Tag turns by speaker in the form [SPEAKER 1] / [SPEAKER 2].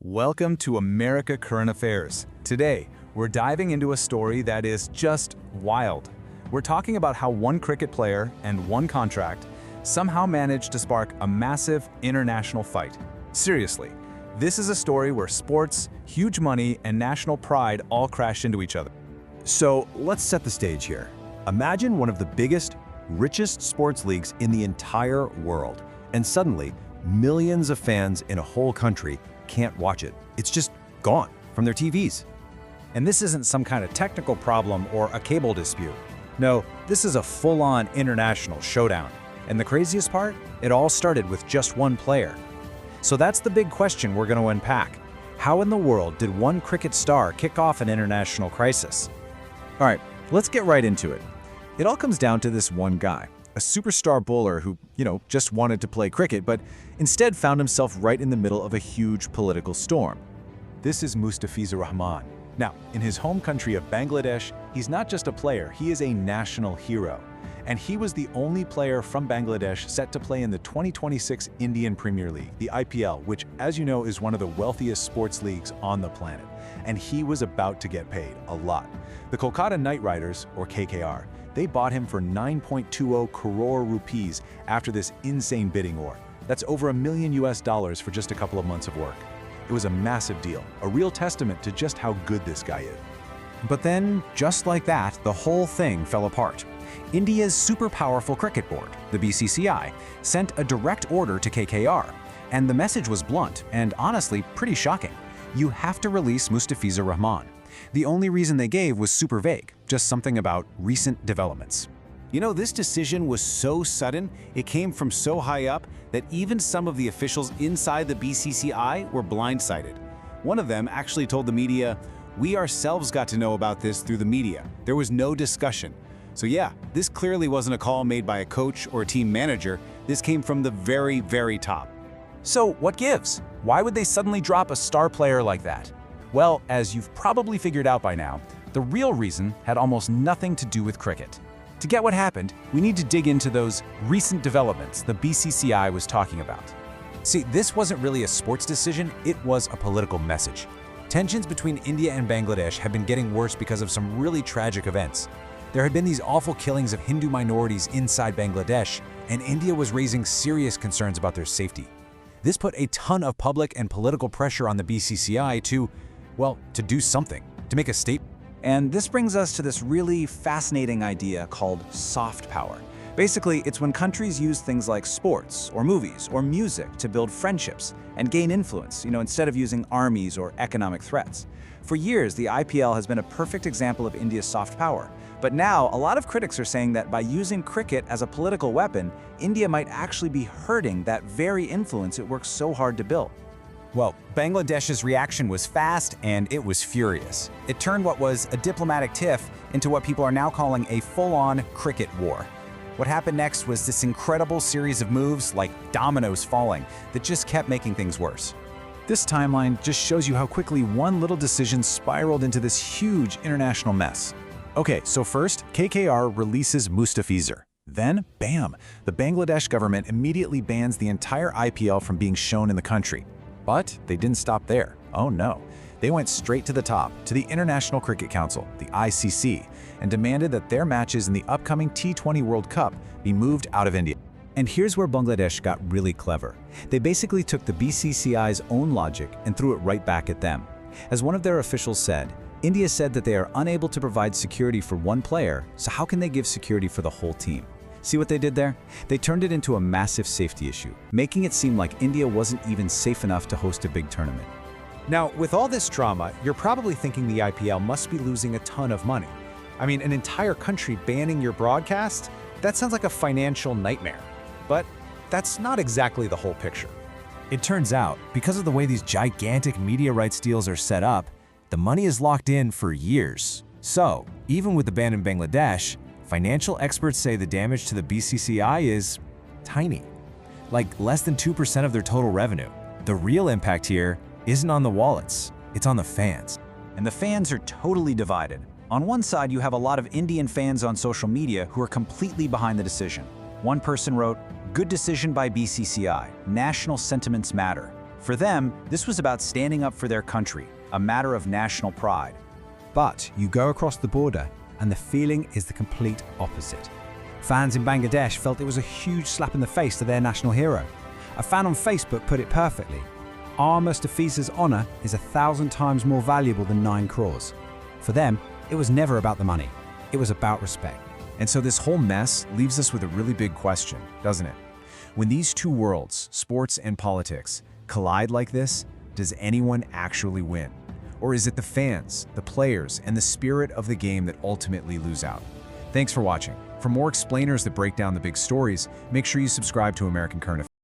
[SPEAKER 1] Welcome to America Current Affairs. Today, we're diving into a story that is just wild. We're talking about how one cricket player and one contract somehow managed to spark a massive international fight. Seriously, this is a story where sports, huge money, and national pride all crash into each other.
[SPEAKER 2] So let's set the stage here. Imagine one of the biggest, richest sports leagues in the entire world, and suddenly, millions of fans in a whole country can't watch it. It's just gone from their TVs.
[SPEAKER 3] And this isn't some kind of technical problem or a cable dispute. No, this is a full-on international showdown. And the craziest part? It all started with just one player. So that's the big question we're going to unpack. How in the world did one cricket star kick off an international crisis? All right, let's get right into it. It all comes down to this one guy, a superstar bowler who, just wanted to play cricket, but instead found himself right in the middle of a huge political storm. This is Mustafizur Rahman. Now, in his home country of Bangladesh, he's not just a player, he is a national hero. And he was the only player from Bangladesh set to play in the 2026 Indian Premier League, the IPL, which, as you know, is one of the wealthiest sports leagues on the planet. And he was about to get paid a lot. The Kolkata Knight Riders, or KKR, they bought him for 9.20 crore rupees after this insane bidding war. That's over $1 million for just a couple of months of work. It was a massive deal, a real testament to just how good this guy is. But then, just like that, the whole thing fell apart. India's super powerful cricket board, the BCCI, sent a direct order to KKR. And the message was blunt and honestly pretty shocking. You have to release Mustafizur Rahman. The only reason they gave was super vague, just something about recent developments. This decision was so sudden, it came from so high up that even some of the officials inside the BCCI were blindsided. One of them actually told the media, "We ourselves got to know about this through the media. There was no discussion." So yeah, this clearly wasn't a call made by a coach or a team manager. This came from the very, very top. So what gives? Why would they suddenly drop a star player like that? Well, as you've probably figured out by now, the real reason had almost nothing to do with cricket. To get what happened, we need to dig into those recent developments the BCCI was talking about. See, this wasn't really a sports decision, it was a political message. Tensions between India and Bangladesh have been getting worse because of some really tragic events. There had been these awful killings of Hindu minorities inside Bangladesh, and India was raising serious concerns about their safety. This put a ton of public and political pressure on the BCCI to do something, to make a statement. And this brings us to this really fascinating idea called soft power. Basically, it's when countries use things like sports or movies or music to build friendships and gain influence, instead of using armies or economic threats. For years, the IPL has been a perfect example of India's soft power. But now, a lot of critics are saying that by using cricket as a political weapon, India might actually be hurting that very influence it works so hard to build. Well, Bangladesh's reaction was fast and it was furious. It turned what was a diplomatic tiff into what people are now calling a full-on cricket war. What happened next was this incredible series of moves, like dominoes falling, that just kept making things worse. This timeline just shows you how quickly one little decision spiraled into this huge international mess. Okay, so first, KKR releases Mustafizur. Then, bam, the Bangladesh government immediately bans the entire IPL from being shown in the country. But they didn't stop there. Oh no. They went straight to the top, to the International Cricket Council, the ICC, and demanded that their matches in the upcoming T20 World Cup be moved out of India. And here's where Bangladesh got really clever. They basically took the BCCI's own logic and threw it right back at them. As one of their officials said, India said that they are unable to provide security for one player, so how can they give security for the whole team? See what they did there? They turned it into a massive safety issue, making it seem like India wasn't even safe enough to host a big tournament. Now, with all this drama, you're probably thinking the IPL must be losing a ton of money. I mean, an entire country banning your broadcast? That sounds like a financial nightmare. But that's not exactly the whole picture. It turns out, because of the way these gigantic media rights deals are set up, the money is locked in for years. So, even with the ban in Bangladesh, financial experts say the damage to the BCCI is tiny, like less than 2% of their total revenue. The real impact here isn't on the wallets, it's on the fans. And the fans are totally divided. On one side, you have a lot of Indian fans on social media who are completely behind the decision. One person wrote, "Good decision by BCCI. National sentiments matter." For them, this was about standing up for their country, a matter of national pride.
[SPEAKER 2] But you go across the border, and the feeling is the complete opposite. Fans in Bangladesh felt it was a huge slap in the face to their national hero. A fan on Facebook put it perfectly: "Our Mustafizur's honor is 1,000 times more valuable than 9 crores." For them, it was never about the money. It was about respect.
[SPEAKER 1] And so this whole mess leaves us with a really big question, doesn't it? When these two worlds, sports and politics, collide like this, does anyone actually win? Or is it the fans, the players, and the spirit of the game that ultimately lose out? Thanks for watching. For more explainers that break down the big stories, make sure you subscribe to American Current Affairs.